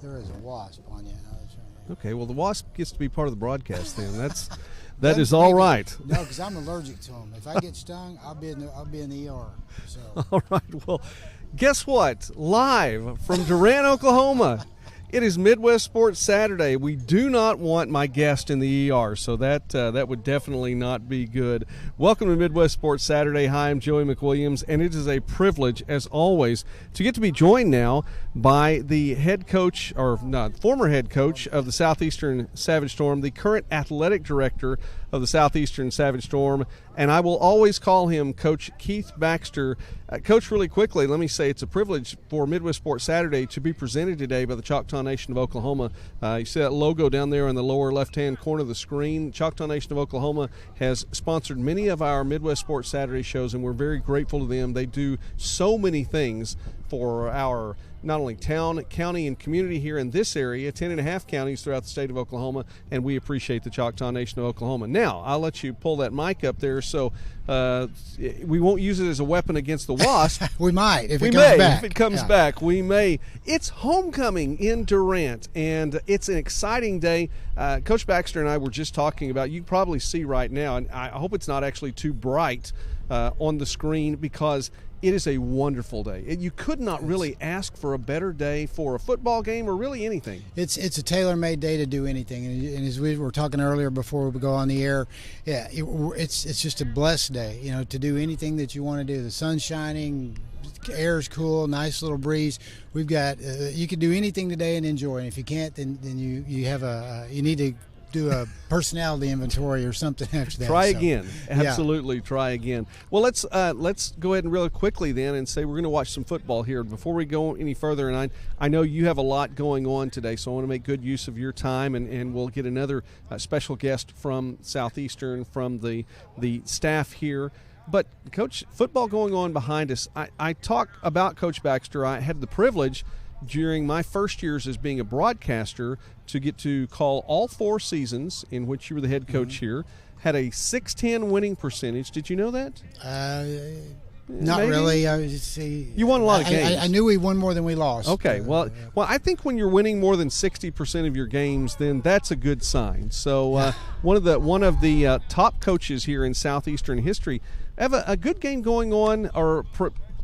There is a wasp on you. Okay, well, the wasp gets to be part of the broadcast then. That is all right. No, because I'm allergic to them. If I get stung, I'll be in the ER. So. All right. Well, guess what? Live from Durant, Oklahoma. It is Midwest Sports Saturday. We do not want my guest in the ER, so that would definitely not be good. Welcome to Midwest Sports Saturday. Hi, I'm Joey McWilliams, and it is a privilege, as always, to get to be joined now by the head coach, or not, former head coach of the Southeastern Savage Storm, the current athletic director of the Southeastern Savage Storm, and I will always call him Coach Keith Baxter. Coach, really quickly, let me say it's a privilege for Midwest Sports Saturday to be presented today by the Choctaw Nation of Oklahoma. You see that logo down there in the lower left-hand corner of the screen. Choctaw Nation of Oklahoma has sponsored many of our Midwest Sports Saturday shows, and we're very grateful to them. They do so many things for our not only town, county, and community here in this area, 10 and a half counties throughout the state of Oklahoma, and we appreciate the Choctaw Nation of Oklahoma. Now, I'll let you pull that mic up there so we won't use it as a weapon against the wasp. We might, if it comes back. If it comes back, we may. It's homecoming in Durant, and it's an exciting day. Coach Baxter and I were just talking about, you can probably see right now, and I hope it's not actually too bright on the screen, because it is a wonderful day. You could not really ask for a better day for a football game or really anything. It's a tailor-made day to do anything. And as we were talking earlier before we go on the air, yeah, it's just a blessed day, to do anything that you want to do. The sun's shining, air's cool, nice little breeze. We've got you can do anything today and enjoy. And if you can't, then you have you need to do a personality inventory or something after that. Try again. Absolutely, try again. Well, let's go ahead and really quickly then and say we're going to watch some football here. Before we go any further, and I know you have a lot going on today, so I want to make good use of your time, and we'll get another special guest from Southeastern, from the staff here. But, Coach, football going on behind us. I talk about Coach Baxter. I had the privilege during my first years as being a broadcaster to get to call all 4 seasons in which you were the head coach here. Had a 610 winning percentage. Did you know that? Not Maybe? Really. You won a lot of games. I knew we won more than we lost. Okay. Well, I think when you're winning more than 60% of your games, then that's a good sign. So one of the top coaches here in Southeastern history have a good game going on, or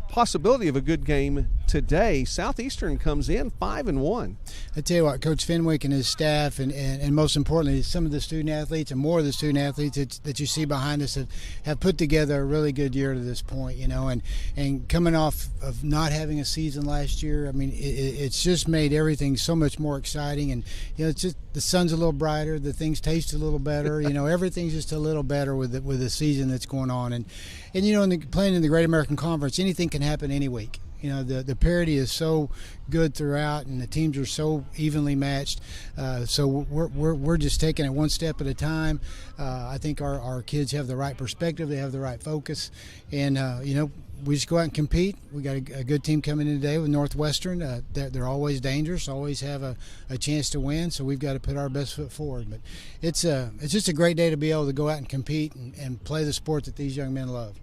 possibility of a good game today. Southeastern comes in 5-1. I tell you what, Coach Fenwick and his staff, and most importantly, some of the student athletes and more of the student athletes that you see behind us have put together a really good year to this point, and coming off of not having a season last year, I mean, it's just made everything so much more exciting, and it's just the sun's a little brighter, the things taste a little better, everything's just a little better with the season that's going on, and playing in the Great American Conference, anything can happen any week. The parity is so good throughout, and the teams are so evenly matched. So we're just taking it one step at a time. I think our kids have the right perspective, they have the right focus, and we just go out and compete. We got a good team coming in today with Northwestern. They're always dangerous, always have a chance to win. So we've got to put our best foot forward. But it's just a great day to be able to go out and compete and play the sport that these young men love.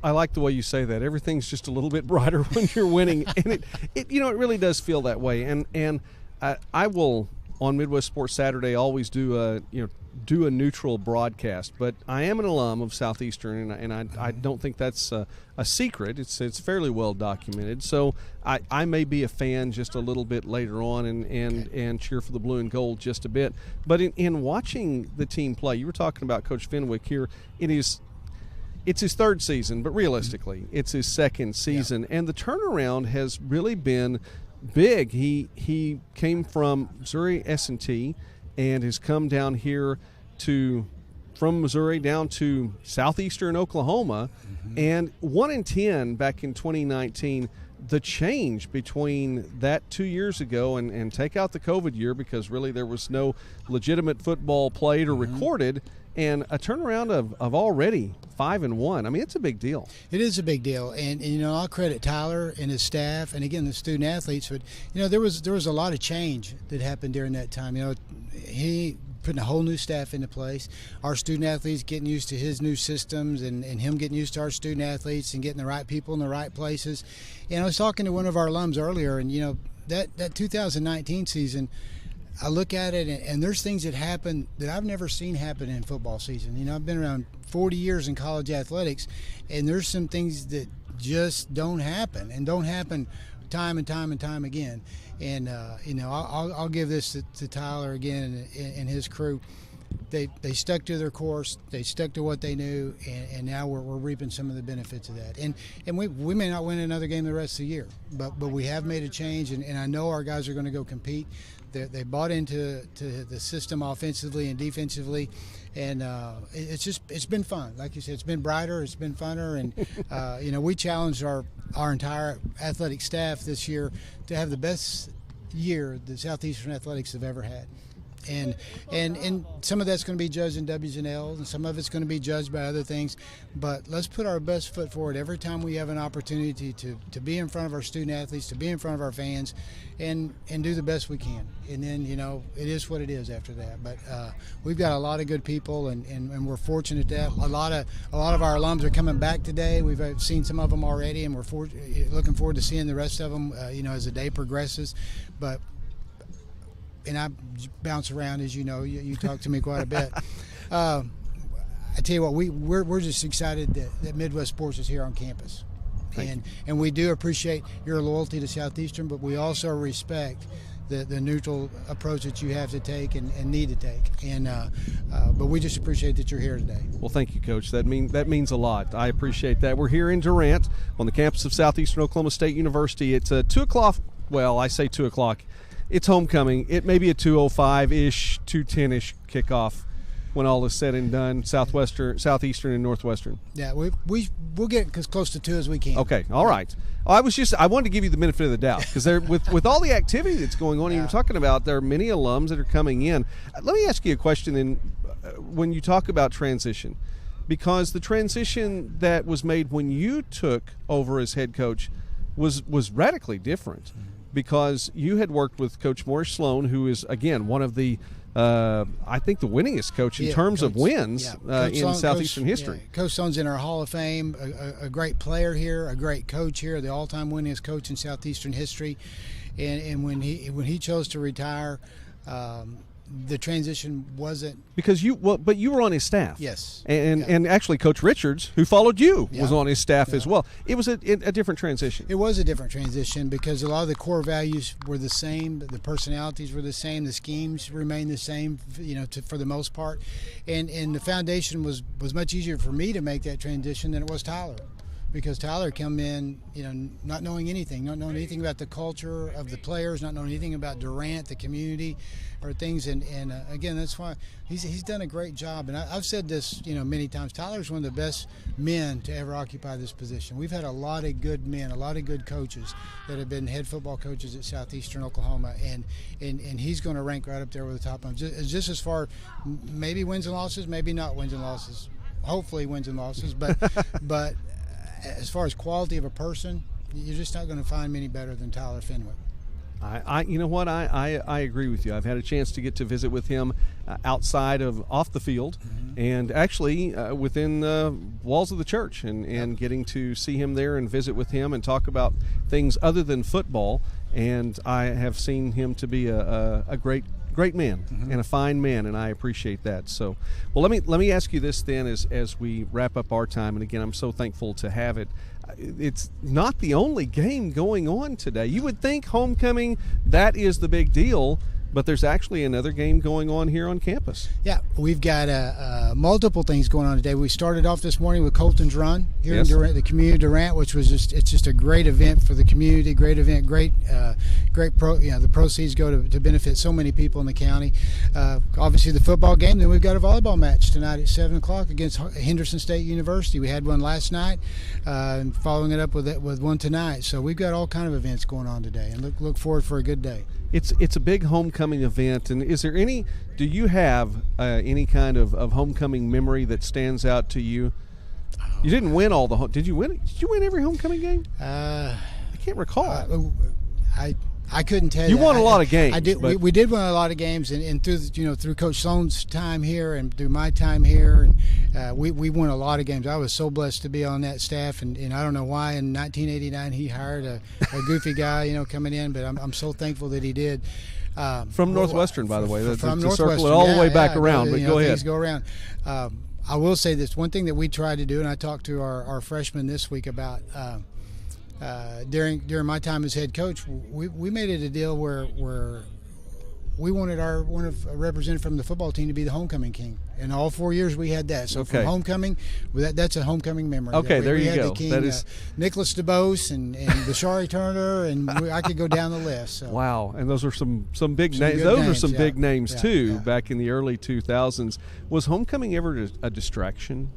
I like the way you say that. Everything's just a little bit brighter when you're winning, and it really does feel that way. And I will, on Midwest Sports Saturday, always do a neutral broadcast. But I am an alum of Southeastern, and I don't think that's a secret. It's fairly well documented. So I may be a fan just a little bit later on and cheer for the blue and gold just a bit. But in watching the team play, you were talking about Coach Fenwick here. It's his 3rd season, but realistically, it's his 2nd season, and the turnaround has really been big. He came from Missouri S&T and has come down here from Missouri down to Southeastern Oklahoma, and 1-10 back in 2019. The change between that 2 years ago and take out the COVID year, because really there was no legitimate football played or recorded, and a turnaround of already 5-1. I mean, it's a big deal. It is a big deal, and I'll credit Tyler and his staff, and again the student athletes. But there was a lot of change that happened during that time. He putting a whole new staff into place. Our student athletes getting used to his new systems, and him getting used to our student athletes and getting the right people in the right places. And I was talking to one of our alums earlier, and that 2019 season, I look at it, and there's things that happen that I've never seen happen in football season. You know, I've been around 40 years in college athletics, and there's some things that just don't happen, and don't happen time and time and time again. And you know, I'll give this to Tyler again and his crew. They stuck to their course. They stuck to what they knew, and now we're reaping some of the benefits of that. And we may not win another game the rest of the year, but we have made a change, and I know our guys are going to go compete. They bought into the system offensively and defensively, and it's been fun. Like you said, it's been brighter, it's been funner, and you know, we challenged our entire athletic staff this year to have the best year that Southeastern Athletics have ever had. And some of that's going to be judged in W's and L's, and some of it's going to be judged by other things. But let's put our best foot forward every time we have an opportunity to be in front of our student athletes, to be in front of our fans, and do the best we can. And then, you know, it is what it is after that. But we've got a lot of good people, and we're fortunate that a lot of our alums are coming back today. We've seen some of them already, and we're looking forward to seeing the rest of them, you know, as the day progresses. But and I bounce around, as you know. You talk to me quite a bit. I tell you what, we're just excited that Midwest Sports is here on campus, and we do appreciate your loyalty to Southeastern, but we also respect the neutral approach that you have to take and need to take. And but we just appreciate that you're here today. Well, thank you, Coach. That means a lot. I appreciate that. We're here in Durant on the campus of Southeastern Oklahoma State University. It's 2 o'clock. Well, I say 2 o'clock. It's homecoming. It may be a 2:05-ish, 2:10-ish kickoff when all is said and done. Southeastern, and Northwestern. Yeah, we'll get as close to 2 as we can. Okay, all right. I wanted to give you the benefit of the doubt, because with all the activity that's going on, and you're talking about there are many alums that are coming in. Let me ask you a question then, when you talk about transition, because the transition that was made when you took over as head coach was radically different. Because you had worked with Coach Morris Sloan, who is, again, one of the, I think, the winningest coach in terms of wins in Southeastern history. Yeah. Coach Sloan's in our Hall of Fame, a great player here, a great coach here, the all-time winningest coach in Southeastern history. And when he chose to retire, the transition wasn't because but you were on his staff. Yes, and actually Coach Richards, who followed you, was on his staff as well. It was a different transition. It was a different transition because a lot of the core values were the same, the personalities were the same, the schemes remained the same, you know, for the most part, and the foundation was much easier for me to make that transition than it was Tyler. Because Tyler come in, you know, not knowing anything about the culture of the players, not knowing anything about Durant, the community, or things. And again, that's why he's done a great job. And I've said this, you know, many times. Tyler's one of the best men to ever occupy this position. We've had a lot of good men, a lot of good coaches that have been head football coaches at Southeastern Oklahoma, and he's going to rank right up there with the top of them. Just as far, maybe wins and losses, maybe not wins and losses. Hopefully wins and losses, but. As far as quality of a person, you're just not going to find many better than Tyler Fenwick. You know what? I agree with you. I've had a chance to get to visit with him off the field, and actually within the walls of the church, and getting to see him there and visit with him and talk about things other than football. And I have seen him to be a great man and a fine man, and I appreciate that. So, well, let me ask you this then, as we wrap up our time. And again, I'm so thankful to have it. It's not the only game going on today. You would think homecoming, that is the big deal, but there's actually another game going on here on campus. Yeah, we've got multiple things going on today. We started off this morning with Colton's Run here in Durant, the community of Durant, which was just a great event for the community. Great event, great the proceeds go to benefit so many people in the county. Obviously the football game. Then we've got a volleyball match tonight at 7 o'clock against Henderson State University. We had one last night, and following it up with one tonight. So we've got all kind of events going on today, and look forward for a good day. It's a big homecoming event, and do you have any kind of homecoming memory that stands out to you? You didn't win did you win every homecoming game? I can't recall. I couldn't tell you. You won a lot of games. I did. We did win a lot of games, and through Coach Sloan's time here and through my time here, and we won a lot of games. I was so blessed to be on that staff, and I don't know why in 1989 he hired a goofy guy, coming in, but I'm so thankful that he did. From Northwestern, by the way. From to Northwestern, circle it all the way back around. But go ahead. Things go around. I will say this one thing that we tried to do, and I talked to our freshmen this week about. During my time as head coach, we made it a deal where we wanted a representative from the football team to be the homecoming king. And all 4 years we had that. So from homecoming, that's a homecoming memory. Okay, there you go. We had the king, that is Nicholas DeBose and Bashari Turner, and I could go down the list. So. Wow, and those are some big names. Those are some big names too. Yeah. Back in the early 2000s, was homecoming ever a distraction?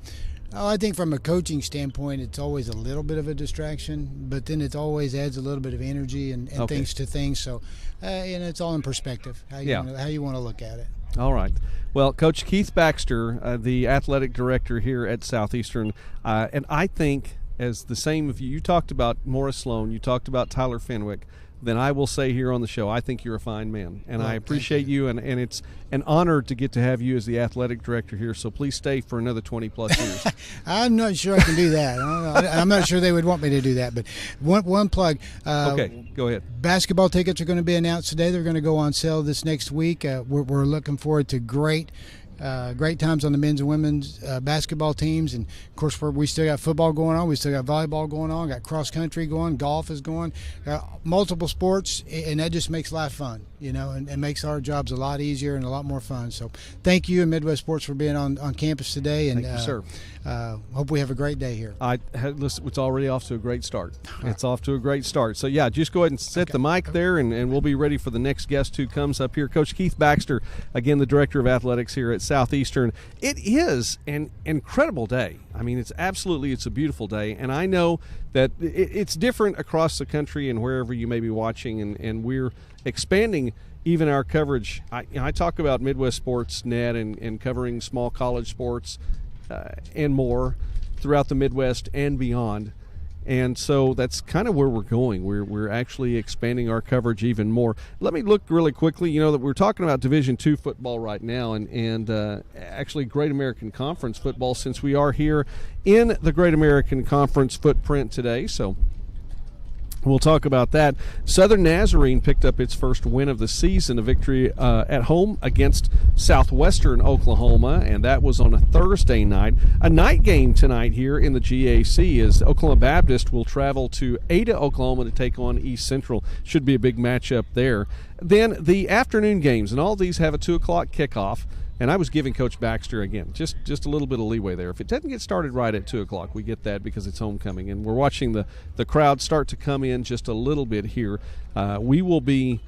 Oh, I think from a coaching standpoint, it's always a little bit of a distraction, but then it always adds a little bit of energy and things to things. So, it's all in perspective, how you want to look at it. All right. Well, Coach Keith Baxter, the athletic director here at Southeastern, and I think as the same of you talked about Morris Sloan, you talked about Tyler Fenwick, then I will say here on the show, I think you're a fine man, and I appreciate you, and it's an honor to get to have you as the athletic director here, so please stay for another 20-plus years. I'm not sure I can do that. I'm not sure they would want me to do that, but one plug. Okay, go ahead. Basketball tickets are going to be announced today. They're going to go on sale this next week. We're looking forward to great times on the men's and women's basketball teams, and of course we still got football going on, we still got volleyball going on, got cross country going, golf is going, multiple sports, and that just makes life fun, and makes our jobs a lot easier and a lot more fun. So thank you and Midwest Sports for being on campus today, and thank you, sir. Hope we have a great day here. Listen, it's already off to a great start. It's off to a great start. So yeah, just go ahead and set the mic there, and we'll be ready for the next guest who comes up here. Coach Keith Baxter, again, the director of athletics here at Southeastern. It is an incredible day. I mean, it's a beautiful day, and I know that it's different across the country and wherever you may be watching, and we're expanding even our coverage. I talk about Midwest Sports Net and covering small college sports and more throughout the Midwest and beyond. And so that's kind of where we're going. We're actually expanding our coverage even more. Let me look really quickly. That we're talking about Division II football right now, and actually Great American Conference football, since we are here in the Great American Conference footprint today. So we'll talk about that. Southern Nazarene picked up its first win of the season, a victory at home against Southwestern Oklahoma, and that was on a Thursday night. A night game tonight here in the GAC is Oklahoma Baptist will travel to Ada, Oklahoma to take on East Central. Should be a big matchup there. Then the afternoon games, and all these have a 2 o'clock kickoff. And I was giving Coach Baxter, again, just a little bit of leeway there. If it doesn't get started right at 2 o'clock, we get that because it's homecoming. And we're watching the crowd start to come in just a little bit here. We will be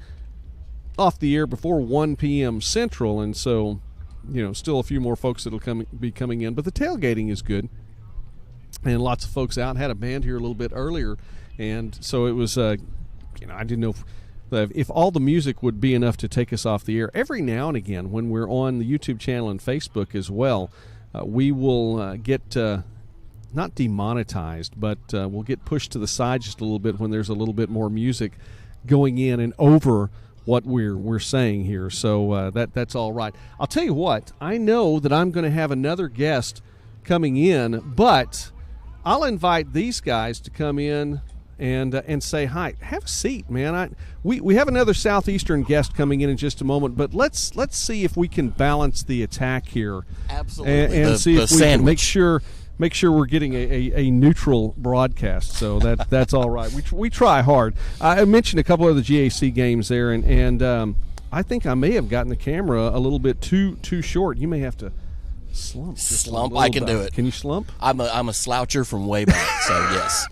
off the air before 1 p.m. Central, and so, still a few more folks that will be coming in. But the tailgating is good, and lots of folks out. Had a band here a little bit earlier, and so it was, I didn't know if all the music would be enough to take us off the air. Every now and again, when we're on the YouTube channel and Facebook as well, we will get not demonetized, but we'll get pushed to the side just a little bit when there's a little bit more music going in and over what we're saying here. So that's all right. I'll tell you what, I know that I'm going to have another guest coming in, but I'll invite these guys to come in and say hi. Have a seat, man. We have another Southeastern guest coming in just a moment, but let's see if we can balance the attack here. Absolutely. And see if we can make sure we're getting a neutral broadcast. So that's all right. We try hard. I mentioned a couple of the GAC games there, and I think I may have gotten the camera a little bit too short. You may have to slump. I can do it. Can you slump? I'm a sloucher from way back, so yes.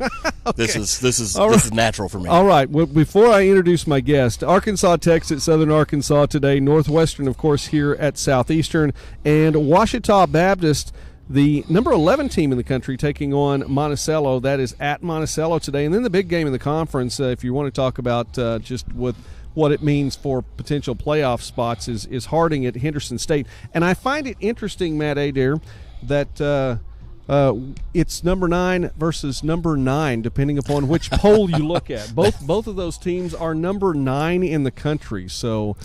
Okay. This is natural for me. All right. Well, before I introduce my guest, Arkansas Tech's at Southern Arkansas today. Northwestern, of course, here at Southeastern, and Ouachita Baptist, the number 11 team in the country, taking on Monticello. That is at Monticello today. And then the big game in the conference, if you want to talk about just with what it means for potential playoff spots, is Harding at Henderson State. And I find it interesting, Matt Adair, that It's number 9 versus number 9, depending upon which poll you look at. Both of those teams are number 9 in the country. So,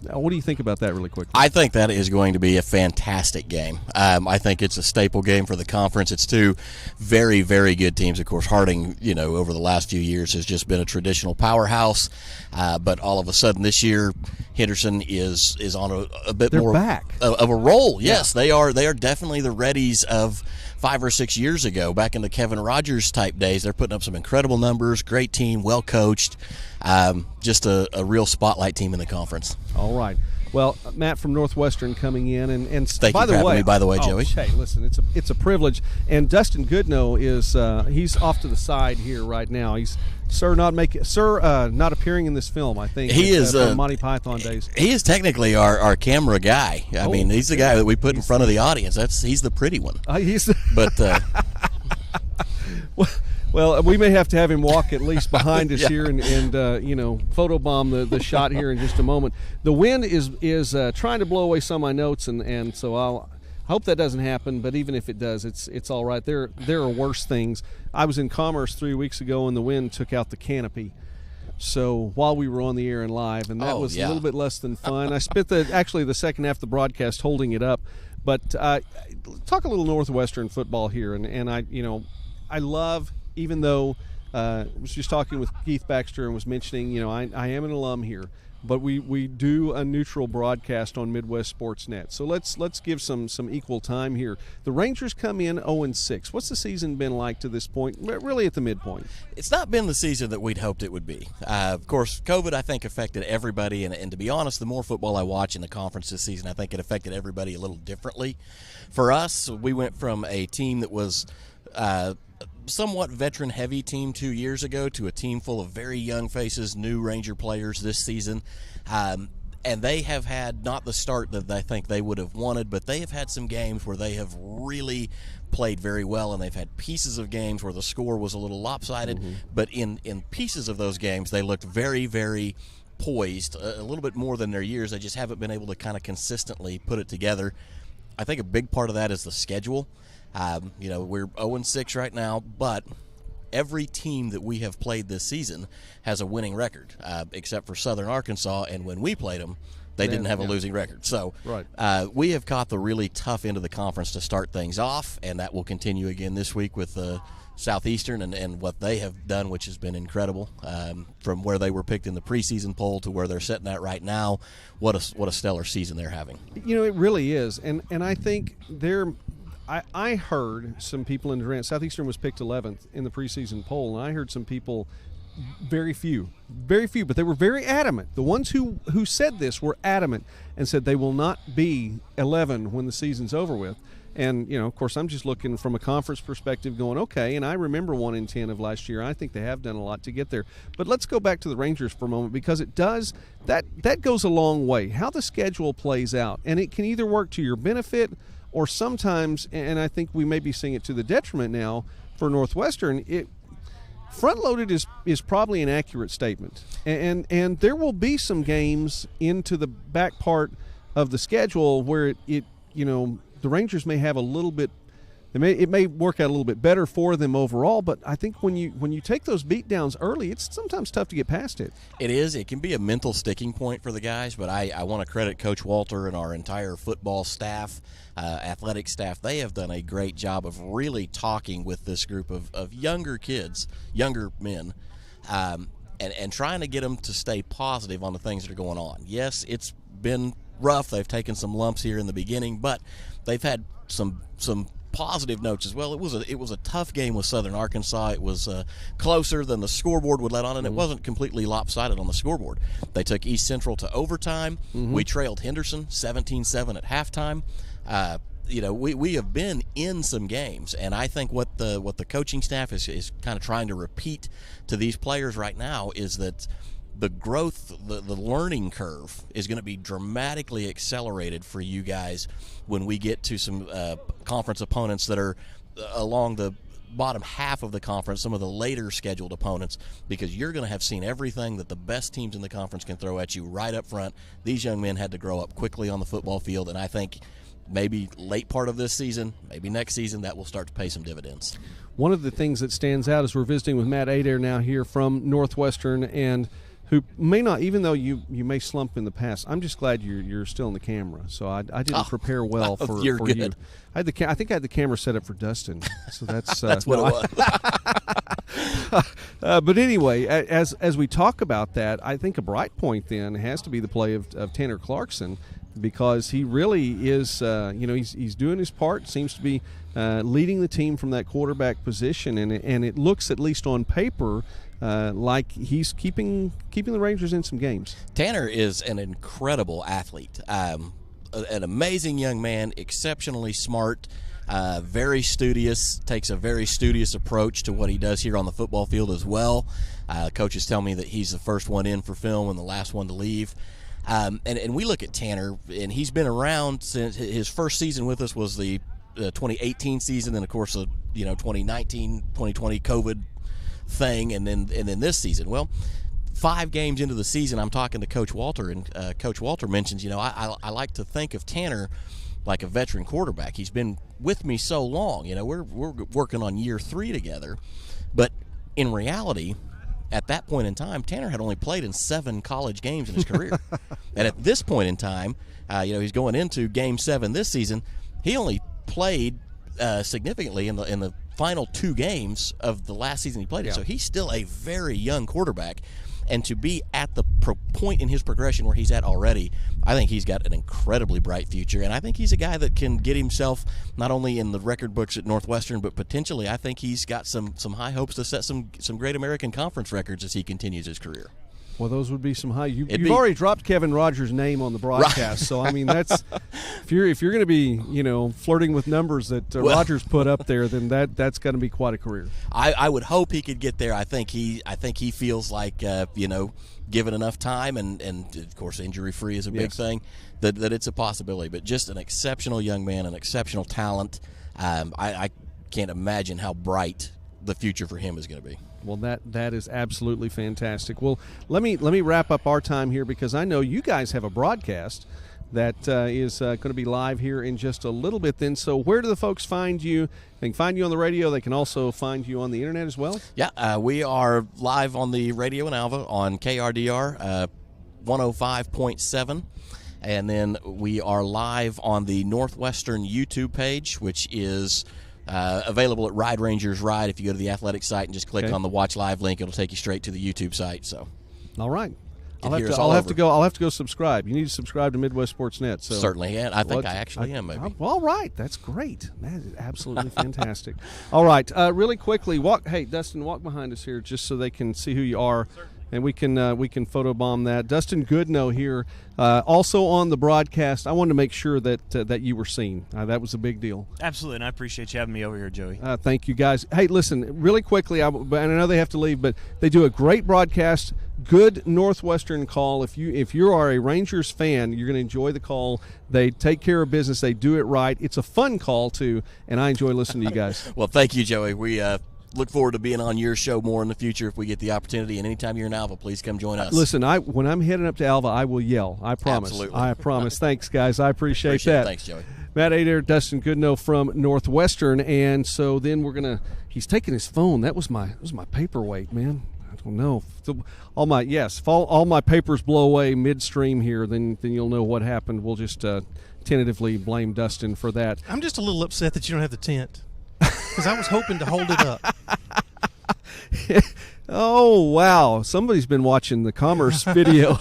what do you think about that, really quick? I think that is going to be a fantastic game. I think it's a staple game for the conference. It's two very, very good teams. Of course, Harding, over the last few years has just been a traditional powerhouse. But all of a sudden this year, Henderson is on a bit They're more back. Of a roll. Yes, Yeah. They are definitely the Reddies of 5 or 6 years ago, back in the Kevin Rogers type days. They're putting up some incredible numbers. Great team, well coached. Just a real spotlight team in the conference. All right. Well, Matt from Northwestern coming in, and Thank by you for the having way, me, by the way, Joey. Hey, listen, it's a privilege. And Dustin Goodnow is he's off to the side here right now. He's not appearing in this film. I think he is from Monty Python days. He is technically our camera guy. I mean, he's the guy that we put in front of the audience. He's the pretty one. But. Well, we may have to have him walk at least behind us here and photobomb the shot here in just a moment. The wind is trying to blow away some of my notes, and so I hope that doesn't happen. But even if it does, it's all right. There are worse things. I was in Commerce 3 weeks ago, and the wind took out the canopy. So while we were on the air and live, and that was a little bit less than fun. I spent the second half of the broadcast holding it up. But talk a little Northwestern football here, and I love. Even though I was just talking with Keith Baxter and was mentioning, I am an alum here, but we do a neutral broadcast on Midwest Sports Net. So let's give some equal time here. The Rangers come in 0-6. What's the season been like to this point? Really at the midpoint. It's not been the season that we'd hoped it would be. Of course, COVID, I think, affected everybody. And to be honest, the more football I watch in the conference this season, I think it affected everybody a little differently. For us, we went from a team that was somewhat veteran-heavy team 2 years ago to a team full of very young faces, new Ranger players this season. And they have had not the start that I think they would have wanted, but they have had some games where they have really played very well, and they've had pieces of games where the score was a little lopsided. Mm-hmm. But in pieces of those games, they looked very, very poised, a little bit more than their years. They just haven't been able to kind of consistently put it together. I think a big part of that is the schedule. We're 0-6 right now, but every team that we have played this season has a winning record, except for Southern Arkansas, and when we played them, they didn't have a losing record. So we have caught the really tough end of the conference to start things off, and that will continue again this week with Southeastern and what they have done, which has been incredible. From where they were picked in the preseason poll to where they're sitting at right now, what a stellar season they're having. It really is, and I think they're – I heard some people in Durant. Southeastern was picked 11th in the preseason poll, and I heard some people, very few, but they were very adamant. The ones who said this were adamant and said they will not be 11 when the season's over with. And, of course, I'm just looking from a conference perspective going, okay, and I remember 1-10 of last year. I think they have done a lot to get there. But let's go back to the Rangers for a moment, because it does – that goes a long way, how the schedule plays out. And it can either work to your benefit or sometimes, and I think we may be seeing it to the detriment now for Northwestern, front-loaded is probably an accurate statement. And there will be some games into the back part of the schedule where the Rangers may have a little bit, it may work out a little bit better for them overall, but I think when you take those beatdowns early, it's sometimes tough to get past it. It is. It can be a mental sticking point for the guys, but I want to credit Coach Walter and our entire football staff, athletic staff. They have done a great job of really talking with this group of younger kids, younger men, and trying to get them to stay positive on the things that are going on. Yes, it's been rough. They've taken some lumps here in the beginning, but they've had some positive notes as well. It was a tough game with Southern Arkansas. It was closer than the scoreboard would let on, and it wasn't completely lopsided on the scoreboard. They took East Central to overtime. We trailed Henderson 17-7 at halftime. We have been in some games, and I think what the coaching staff is kind of trying to repeat to these players right now is that the growth, the learning curve is going to be dramatically accelerated for you guys when we get to some conference opponents that are along the bottom half of the conference, some of the later scheduled opponents, because you're going to have seen everything that the best teams in the conference can throw at you right up front. These young men had to grow up quickly on the football field, and I think maybe late part of this season, maybe next season, that will start to pay some dividends. One of the things that stands out is we're visiting with Matt Adair now here from Northwestern, and who may not, even though you may slump in the past, I'm just glad you're still in the camera. So I didn't prepare well for you're good. you. I think I had the camera set up for Dustin. So that's that's what it was. But anyway, as we talk about that, I think a bright point then has to be the play of Tanner Clarkson, because he really is, he's doing his part, seems to be leading the team from that quarterback position, and it looks, at least on paper, like he's keeping the Rangers in some games. Tanner is an incredible athlete, an amazing young man, exceptionally smart, very studious, takes a very studious approach to what he does here on the football field as well. Coaches tell me that he's the first one in for film and the last one to leave. And we look at Tanner, and he's been around since his first season with us was the 2018 season, and of course the 2019, 2020 COVID thing, and then this season. Well, 5 games into the season, I'm talking to Coach Walter, and Coach Walter mentions, I like to think of Tanner like a veteran quarterback. He's been with me so long. We're working on year 3 together, but in reality, at that point in time, Tanner had only played in 7 college games in his career. And at this point in time, he's going into Game 7 this season. He only played significantly in the final 2 games of the last season he played in. So he's still a very young quarterback. And to be at the point in his progression where he's at already, I think he's got an incredibly bright future. And I think he's a guy that can get himself not only in the record books at Northwestern, but potentially I think he's got some high hopes to set some great American Conference records as he continues his career. Well, those would be some high. You've already dropped Kevin Rogers' name on the broadcast, right. So I mean that's if you're going to be flirting with numbers that Rogers put up there, then that's going to be quite a career. I would hope he could get there. I think he feels like given enough time and of course injury free is a big thing, that it's a possibility. But just an exceptional young man, an exceptional talent. I can't imagine how bright the future for him is going to be. Well, that is absolutely fantastic. Well, let me wrap up our time here, because I know you guys have a broadcast that is going to be live here in just a little bit then. So where do the folks find you? They can find you on the radio. They can also find you on the internet as well? Yeah, we are live on the radio in Alva on KRDR 105.7. And then we are live on the Northwestern YouTube page, which is available at Ride Rangers Ride. If you go to the athletic site and just click on the Watch Live link, it'll take you straight to the YouTube site. So, all right, I'll have to go subscribe. You need to subscribe to Midwest Sports Net. So certainly, and I think I actually am. Maybe. All right, that's great. That is absolutely fantastic. All right, really quickly, hey Dustin, walk behind us here just so they can see who you are. Sir. And we can photobomb that. Dustin Goodnow here, also on the broadcast. I wanted to make sure that you were seen. That was a big deal. Absolutely, and I appreciate you having me over here, Joey. Thank you, guys. Hey, listen, really quickly, and I know they have to leave, but they do a great broadcast. Good Northwestern call. If you are a Rangers fan, you're going to enjoy the call. They take care of business. They do it right. It's a fun call too, and I enjoy listening to you guys. Well, thank you, Joey. We look forward to being on your show more in the future if we get the opportunity. And anytime you're in Alva, please come join us. Listen, when I'm heading up to Alva, I will yell. I promise. Absolutely. I promise. Thanks, guys. I appreciate that. It. Thanks, Joey. Matt Adair, Dustin Goodnow from Northwestern, and so then he's taking his phone. That was my paperweight, man. I don't know. All my papers blow away midstream here, then you'll know what happened. We'll just tentatively blame Dustin for that. I'm just a little upset that you don't have the tent, because I was hoping to hold it up. Oh, wow. Somebody's been watching the Commerce video.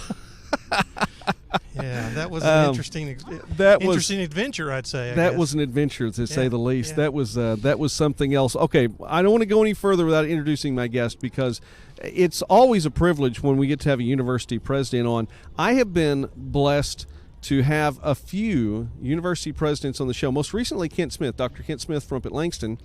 Yeah, that was an interesting adventure, I'd say. I guess. Was an adventure, to say the least. Yeah. That was something else. Okay, I don't want to go any further without introducing my guest, because it's always a privilege when we get to have a university president on. I have been blessed to have a few university presidents on the show. Most recently, Kent Smith, Dr. Kent Smith from up at Langston,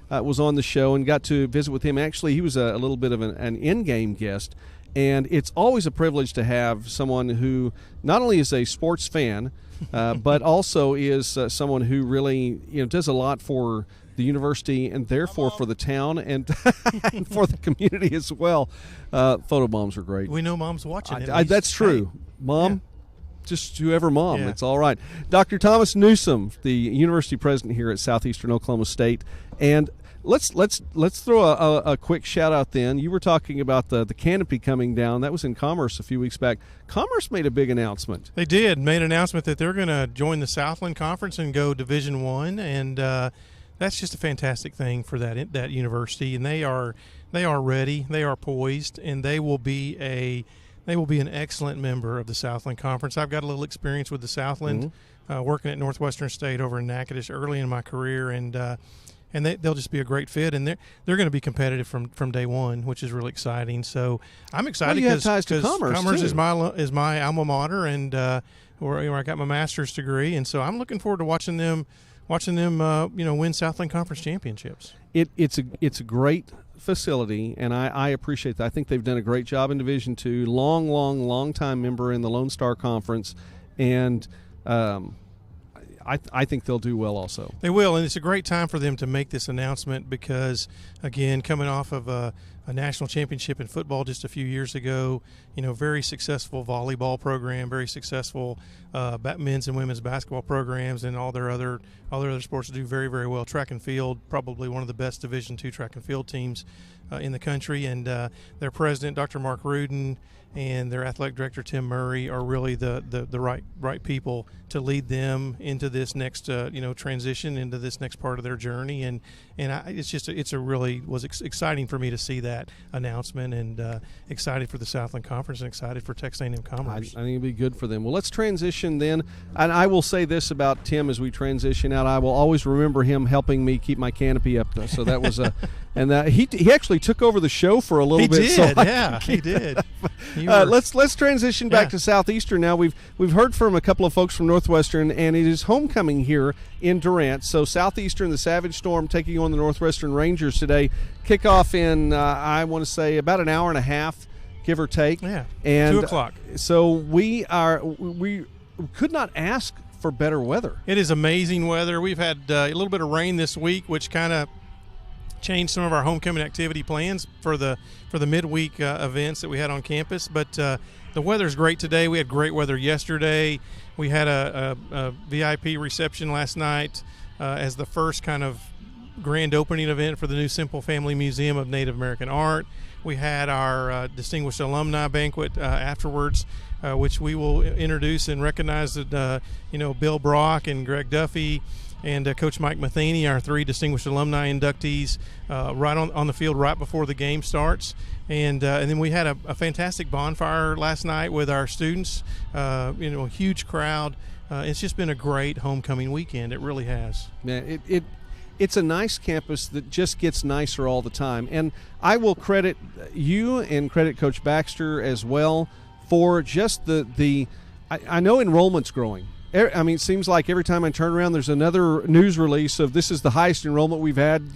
was on the show and got to visit with him. Actually, he was a little bit of an in-game guest. And it's always a privilege to have someone who not only is a sports fan, but also is someone who really does a lot for the university and therefore for the town and, and for the community as well. Photobombs are great. We know Mom's watching it. That's true. Mom, just whoever mom. Yeah. It's all right. Dr. Thomas Newsom, the university president here at Southeastern Oklahoma State, and let's throw a quick shout out. Then you were talking about the canopy coming down. That was in Commerce a few weeks back. Commerce made a big announcement. They made an announcement that they're going to join the Southland Conference and go Division I, and that's just a fantastic thing for that university. And they are ready, they are poised, and they will be an excellent member of the Southland Conference. I've got a little experience with the Southland, working at Northwestern State over in Natchitoches early in my career, and they'll just be a great fit, and they're going to be competitive from day one, which is really exciting. So I'm excited because Commerce is my alma mater, and where I got my master's degree, and so I'm looking forward to watching them win Southland Conference championships. It's a great facility, and I appreciate that. I think they've done a great job in Division II. Long time member in the Lone Star Conference, and I think they'll do well also. They will, and it's a great time for them to make this announcement because, again, coming off of a national championship in football just a few years ago, very successful volleyball program, very successful men's and women's basketball programs, and all their other sports do very, very well. Track and field, probably one of the best Division II track and field teams in the country, and their president, Dr. Mark Rudin, and their athletic director Tim Murray are really the right people to lead them into this next transition into this next part of their journey, and it really was exciting for me to see that announcement, and excited for the Southland Conference and excited for Texas A&M Commerce. I think it'll be good for them. Well, let's transition then, and I will say this about Tim as we transition out: I will always remember him helping me keep my canopy up. So that was and he actually took over the show for a little bit. He did. Let's transition back to Southeastern now. We've heard from a couple of folks from Northwestern, and it is homecoming here in Durant. So Southeastern, the Savage Storm, taking on the Northwestern Rangers today. Kickoff in I want to say about an hour and a half, give or take. Yeah, and 2:00. So we could not ask for better weather. It is amazing weather. We've had a little bit of rain this week, which kind of changed some of our homecoming activity plans for the midweek events that we had on campus. But the weather's great today. We had great weather yesterday. We had a VIP reception last night as the first kind of grand opening event for the new Simple Family Museum of Native American Art. We had our distinguished alumni banquet afterwards, which we will introduce and recognize that Bill Brock and Greg Duffy and Coach Mike Matheny, our three distinguished alumni inductees, right on the field right before the game starts. And then we had a fantastic bonfire last night with our students, a huge crowd. It's just been a great homecoming weekend. It really has. Man, it's a nice campus that just gets nicer all the time. And I will credit you and credit Coach Baxter as well for just I know enrollment's growing. I mean, it seems like every time I turn around, there's another news release of this is the highest enrollment we've had,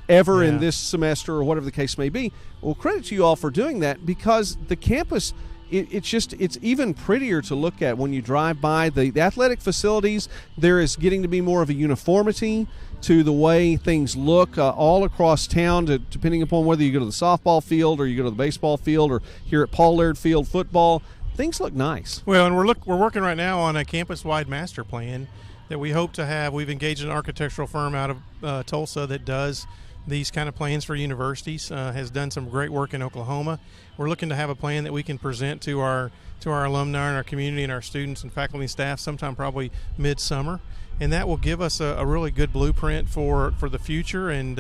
ever in this semester or whatever the case may be. Well, credit to you all for doing that because the campus, it's even prettier to look at when you drive by. The athletic facilities, there is getting to be more of a uniformity to the way things look all across town, depending upon whether you go to the softball field or you go to the baseball field or here at Paul Laird Field football. Things look nice. Well, and we're working right now on a campus-wide master plan that we hope to have. We've engaged an architectural firm out of Tulsa that does these kind of plans for universities, has done some great work in Oklahoma. We're looking to have a plan that we can present to our alumni and our community and our students and faculty and staff sometime probably midsummer, and that will give us a really good blueprint for the future. And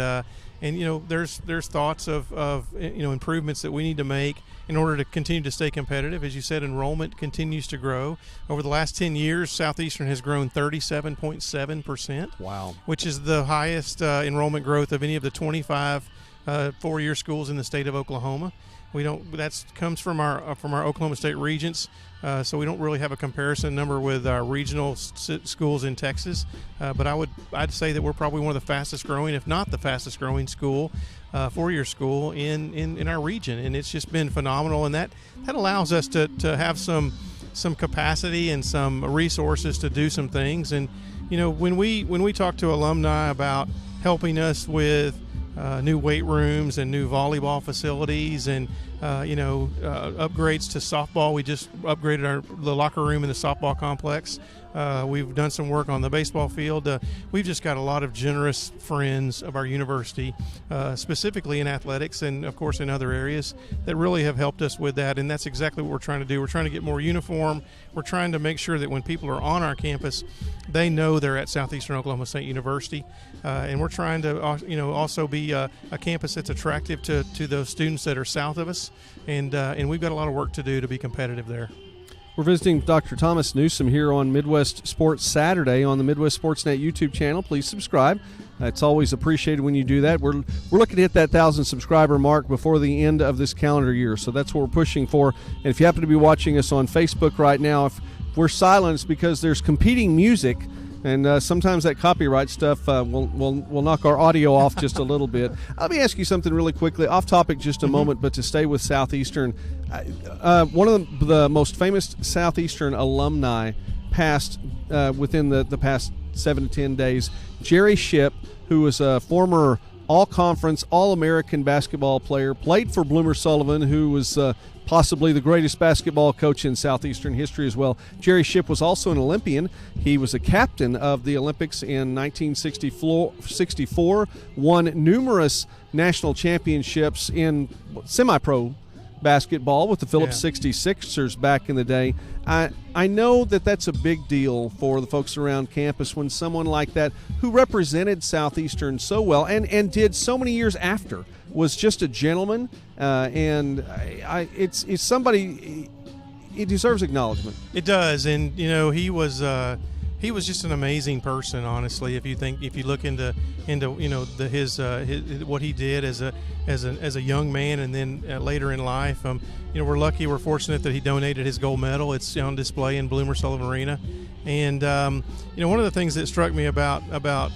there's thoughts of improvements that we need to make in order to continue to stay competitive. As you said, enrollment continues to grow. Over the last 10 years, Southeastern has grown 37.7%. Wow. Which is the highest enrollment growth of any of the 25 four-year schools in the state of Oklahoma. That comes from our Oklahoma State Regents, so we don't really have a comparison number with our regional schools in Texas. But I'd say that we're probably one of the fastest growing, if not the fastest growing school, four-year school in our region, and it's just been phenomenal. And that allows us to have some capacity and some resources to do some things. And when we talk to alumni about helping us with new weight rooms and new volleyball facilities and upgrades to softball. We just upgraded the locker room in the softball complex. We've done some work on the baseball field. We've just got a lot of generous friends of our university, specifically in athletics and, of course, in other areas that really have helped us with that, and that's exactly what we're trying to do. We're trying to get more uniform. We're trying to make sure that when people are on our campus, they know they're at Southeastern Oklahoma State University, and we're trying to also be a campus that's attractive to those students that are south of us, and we've got a lot of work to do to be competitive there. We're visiting Dr. Thomas Newsom here on Midwest Sports Saturday on the Midwest Sportsnet YouTube channel. Please subscribe. It's always appreciated when you do that. We're looking to hit that 1,000 subscriber mark before the end of this calendar year, so that's what we're pushing for. And if you happen to be watching us on Facebook right now, if we're silenced because there's competing music, and sometimes that copyright stuff will knock our audio off just a little bit. Let me ask you something really quickly, off topic just a moment, but to stay with Southeastern. One of the most famous Southeastern alumni passed within the past 7 to 10 days. Jerry Shipp, who was a former all-conference, all-American basketball player, played for Bloomer Sullivan, who was possibly the greatest basketball coach in Southeastern history as well. Jerry Shipp was also an Olympian. He was a captain of the Olympics in 1964, won numerous national championships in semi-pro basketball with the Phillips 66ers back in the day. I know that that's a big deal for the folks around campus when someone like that, who represented Southeastern so well and did so many years after, was just a gentleman, and it's somebody. He deserves acknowledgement. It does, and he was just an amazing person. Honestly, if you look into his what he did as a young man, and then later in life, we're fortunate that he donated his gold medal. It's on display in Bloomer Sullivan Arena, and one of the things that struck me about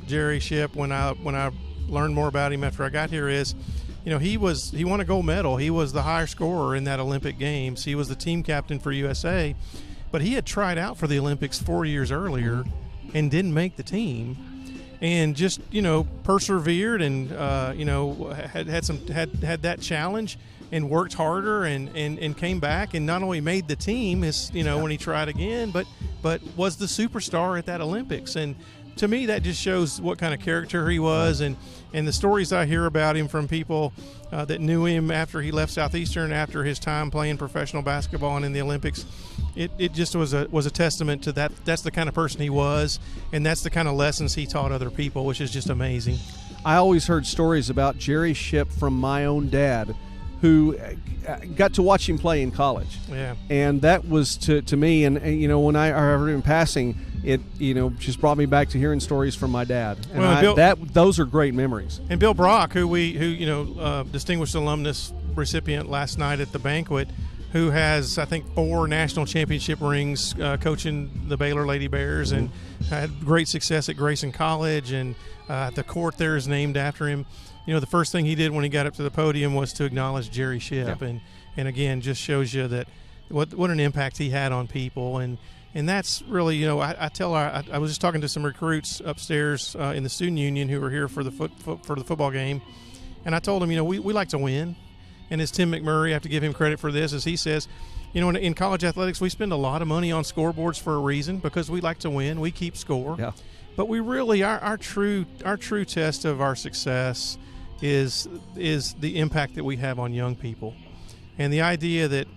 Jerry Shipp when I learned more about him after I got here is, he won a gold medal. He was the higher scorer in that Olympic Games. He was the team captain for USA, but he had tried out for the Olympics 4 years earlier and didn't make the team, and just persevered and had that challenge and worked harder and came back and not only made the team when he tried again, but was the superstar at that Olympics. And to me, that just shows what kind of character he was, and the stories I hear about him from people that knew him after he left Southeastern, after his time playing professional basketball and in the Olympics, it just was a testament to that. That's the kind of person he was, and that's the kind of lessons he taught other people, which is just amazing. I always heard stories about Jerry Shipp from my own dad, who got to watch him play in college. Yeah. And that was to me, and when I heard him passing, it just brought me back to hearing stories from my dad. And those are great memories. And Bill Brock, who distinguished alumnus recipient last night at the banquet, who has, I think, 4 national championship rings coaching the Baylor Lady Bears, and had great success at Grayson College, and the court there is named after him. The first thing he did when he got up to the podium was to acknowledge Jerry Shipp, and again, just shows you that what an impact he had on people, and that's really, I was just talking to some recruits upstairs in the student union who were here for the football game, and I told them, we like to win, and as Tim McMurray, I have to give him credit for this, as he says, in college athletics we spend a lot of money on scoreboards for a reason, because we like to win, we keep score, but we really our true test of our success is the impact that we have on young people, and the idea that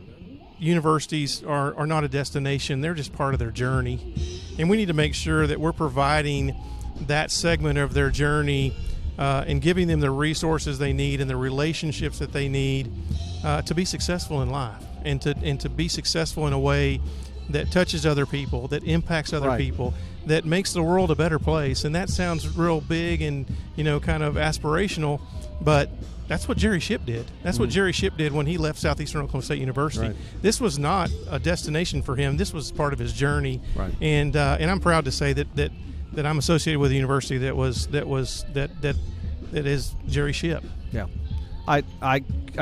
universities are not a destination, they're just part of their journey, and we need to make sure that we're providing that segment of their journey and giving them the resources they need and the relationships that they need to be successful in life, and to be successful in a way that touches other people, that impacts other people, that makes the world a better place. And that sounds real big and kind of aspirational, but that's what Jerry Shipp did. That's what Jerry Shipp did when he left Southeastern Oklahoma State University. This was not a destination for him. This was part of his journey. And I'm proud to say that I'm associated with a university that is Jerry Shipp. Yeah, I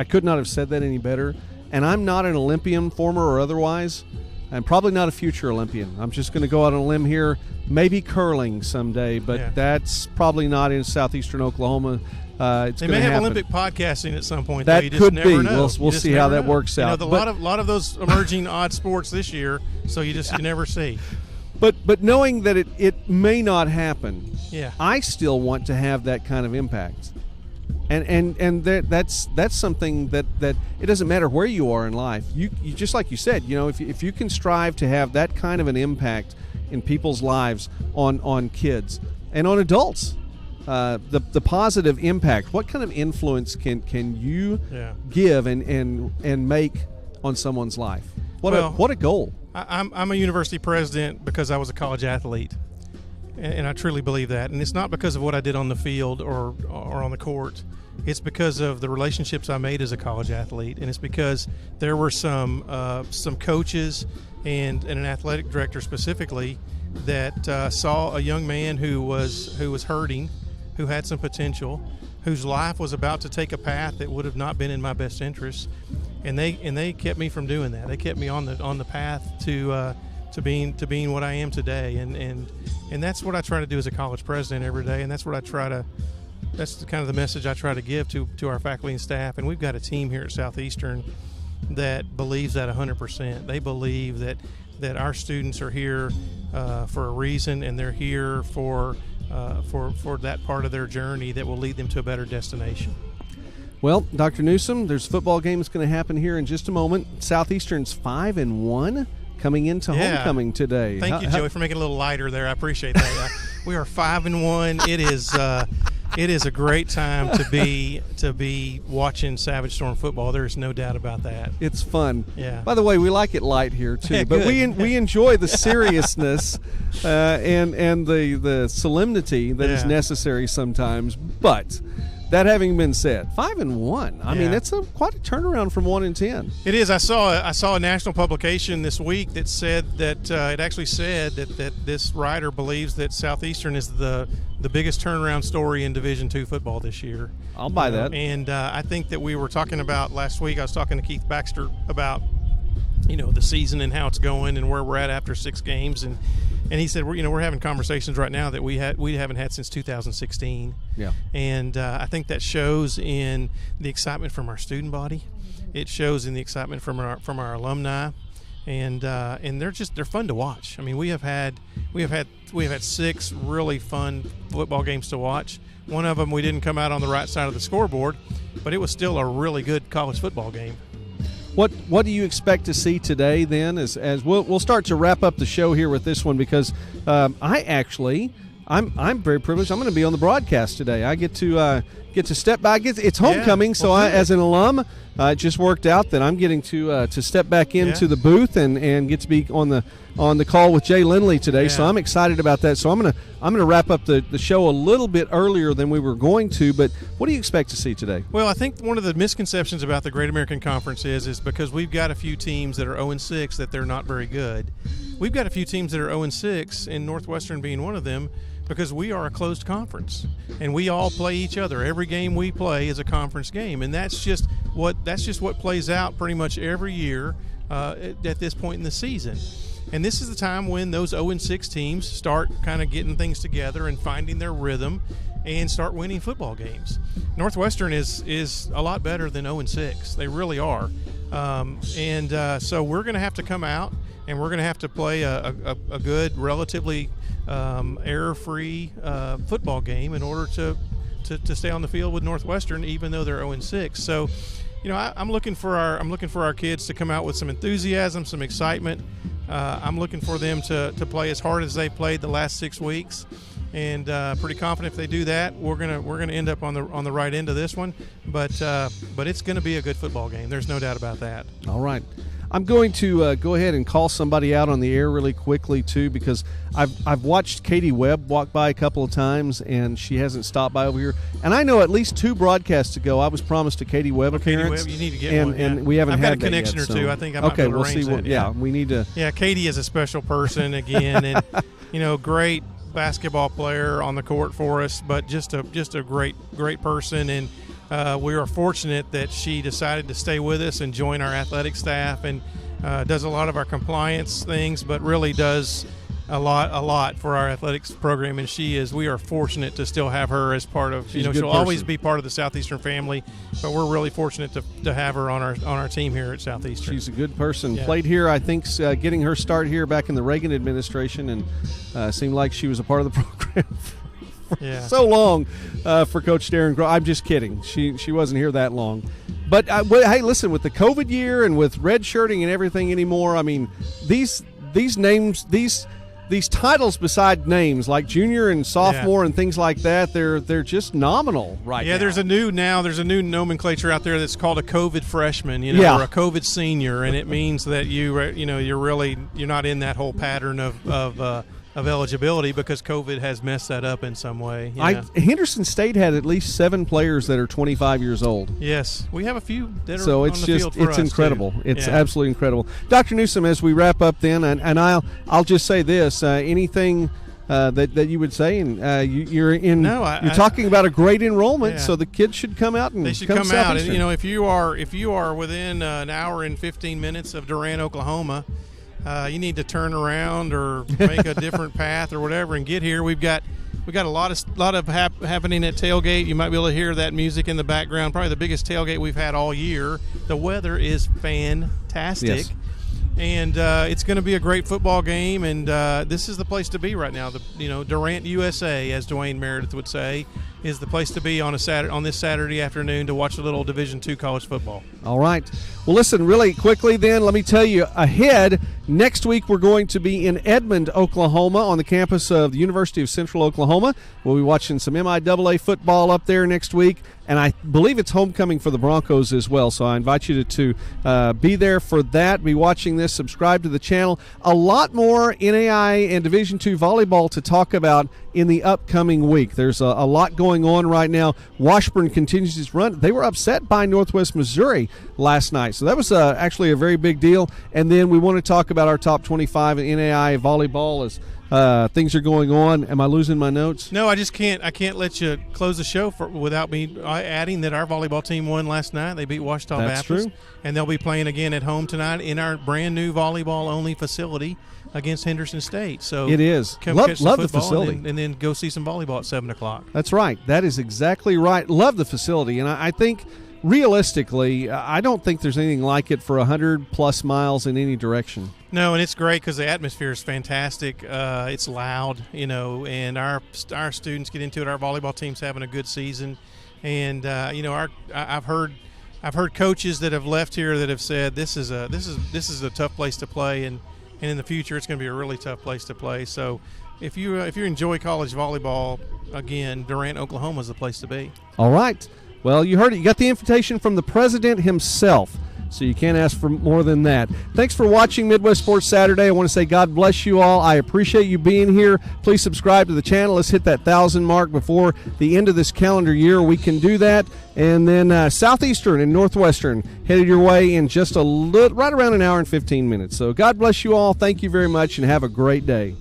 could not have said that any better. And I'm not an Olympian, former or otherwise, and probably not a future Olympian. I'm just going to go out on a limb here. Maybe curling someday, but that's probably not in southeastern Oklahoma. They may have Olympic podcasting at some point. That you could just never be. Know. We'll see how that works out. A lot of those emerging odd sports this year, so you never see. But knowing that it may not happen, I still want to have that kind of impact. And that's something that it doesn't matter where you are in life. You just like you said, if you can strive to have that kind of an impact in people's lives on kids and on adults, the positive impact. What kind of influence can you give and make on someone's life? What a goal! I'm a university president because I was a college athlete, and I truly believe that. And it's not because of what I did on the field or on the court. It's because of the relationships I made as a college athlete, and it's because there were some coaches and an athletic director specifically that saw a young man who was hurting, who had some potential, whose life was about to take a path that would have not been in my best interest, and they kept me from doing that. They kept me on the path to being what I am today, and that's what I try to do as a college president every day, and that's what I try to. That's kind of the message I try to give to our faculty and staff, and we've got a team here at Southeastern that believes that 100%. They believe that our students are here for a reason, and they're here for that part of their journey that will lead them to a better destination. Well, Dr. Newsom, there's a football game that's going to happen here in just a moment. Southeastern's 5-1 coming into homecoming today. Thank you, Joey, for making it a little lighter there. I appreciate that. We are 5-1. It is a great time to be watching Savage Storm football. There's no doubt about that. It's fun. Yeah. By the way, we like it light here too, yeah, but we enjoy the seriousness and the solemnity that is necessary sometimes. But that having been said, 5-1. I mean, that's quite a turnaround from 1-10. It is. I saw a national publication this week that said that it actually said that this writer believes that Southeastern is the biggest turnaround story in Division II football this year. I'll buy that. And I think that we were talking about last week. I was talking to Keith Baxter about the season and how it's going and where we're at after 6 games, and he said we're having conversations right now that we haven't had since 2016. Yeah. And I think that shows in the excitement from our student body. It shows in the excitement from our alumni, and they're fun to watch. I mean, we have had 6 really fun football games to watch. One of them we didn't come out on the right side of the scoreboard, but it was still a really good college football game. What do you expect to see today then? As we'll start to wrap up the show here with this one, because I'm very privileged. I'm going to be on the broadcast today. I get to step back. It's homecoming, so I, as an alum, it just worked out that I'm getting to step back into the booth and get to be on the call with Jay Lindley today. So I'm excited about that. So I'm gonna wrap up the show a little bit earlier than we were going to. But what do you expect to see today? Well, I think one of the misconceptions about the Great American Conference is because we've got a few teams that are 0-6 that they're not very good. We've got a few teams that are 0-6, and Northwestern being one of them, because we are a closed conference and we all play each other. Every game we play is a conference game, and that's just what plays out pretty much every year at this point in the season. And this is the time when those 0-6 teams start kind of getting things together and finding their rhythm and start winning football games. Northwestern is a lot better than 0-6. They really are. So we're going to have to come out and we're going to have to play a good, relatively error-free football game in order to stay on the field with Northwestern, even though they're 0-6. So, I'm looking for our kids to come out with some enthusiasm, some excitement. I'm looking for them to play as hard as they played the last 6 weeks, and pretty confident if they do that, we're gonna end up on the right end of this one. But it's going to be a good football game. There's no doubt about that. All right. I'm going to go ahead and call somebody out on the air really quickly, too, because I've watched Katie Webb walk by a couple of times, and she hasn't stopped by over here. And I know at least 2 broadcasts ago I was promised a Katie Webb appearance. Katie Webb, you need to get one. And we haven't had that yet. I've got a connection or two. I think I might okay, be able to we'll arrange see. that. Yeah, we need to. Yeah, Katie is a special person again, and great basketball player on the court for us, but just a great person. And we are fortunate that she decided to stay with us and join our athletic staff, and does a lot of our compliance things, but really does a lot for our athletics program, and we are fortunate to still have her as part of, she'll always be part of the Southeastern family, but we're really fortunate to have her on our team here at Southeastern. She's a good person. Yeah. Played here, I think, getting her start here back in the Reagan administration, and seemed like she was a part of the program for so long for Coach Darren Groh. I'm just kidding. She wasn't here that long. But, hey, listen, with the COVID year and with redshirting and everything anymore, I mean, these names, these titles beside names like junior and sophomore and things like that, they're just nominal right now. Yeah, there's a new nomenclature out there that's called a COVID freshman, or a COVID senior, and it means that you're not in that whole pattern of eligibility because COVID has messed that up in some way. Henderson State had at least 7 players that are 25 years old. Yes, we have a few that are so on it's the just field for it's us, incredible. too. It's absolutely incredible. Dr. Newsom, as we wrap up then, and I'll just say this: anything that you would say, and you're talking about a great enrollment, so the kids should come out and they should come out. And if you are within an hour and 15 minutes of Durant, Oklahoma. You need to turn around or make a different path or whatever and get here. We've got a lot of happening at tailgate. You might be able to hear that music in the background. Probably the biggest tailgate we've had all year. The weather is fantastic. Yes. And it's going to be a great football game, and this is the place to be right now. Durant USA, as Dwayne Meredith would say, is the place to be on this Saturday afternoon to watch a little Division II college football. All right. Well, listen, really quickly then, let me tell you ahead, next week we're going to be in Edmond, Oklahoma, on the campus of the University of Central Oklahoma. We'll be watching some MIAA football up there next week, and I believe it's homecoming for the Broncos as well, so I invite you to be there for that, be watching this, subscribe to the channel. A lot more NAI and Division II volleyball to talk about in the upcoming week. There's a lot going on right now. Washburn continues its run. They were upset by Northwest Missouri last night, so that was actually a very big deal. And then we want to talk about our top 25 in NAI volleyball as things are going on. Am I losing my notes? No, I can't let you close the show without me adding that our volleyball team won last night. They beat Washita Baptist. True. And they'll be playing again at home tonight in our brand new volleyball-only facility against Henderson State. So it is. Come love catch some the facility. and then go see some volleyball at 7 o'clock. That's right. That is exactly right. Love the facility. And I think realistically, I don't think there's anything like it for 100-plus miles in any direction. No, and it's great because the atmosphere is fantastic. It's loud, and our students get into it. Our volleyball team's having a good season, and I've heard coaches that have left here that have said this is a tough place to play, and in the future it's going to be a really tough place to play. So if you enjoy college volleyball, again, Durant, Oklahoma is the place to be. All right. Well, you heard it. You got the invitation from the president himself, so you can't ask for more than that. Thanks for watching Midwest Sports Saturday. I want to say God bless you all. I appreciate you being here. Please subscribe to the channel. Let's hit that 1,000 mark before the end of this calendar year. We can do that. And then Southeastern and Northwestern headed your way in just right around an hour and 15 minutes. So God bless you all. Thank you very much, and have a great day.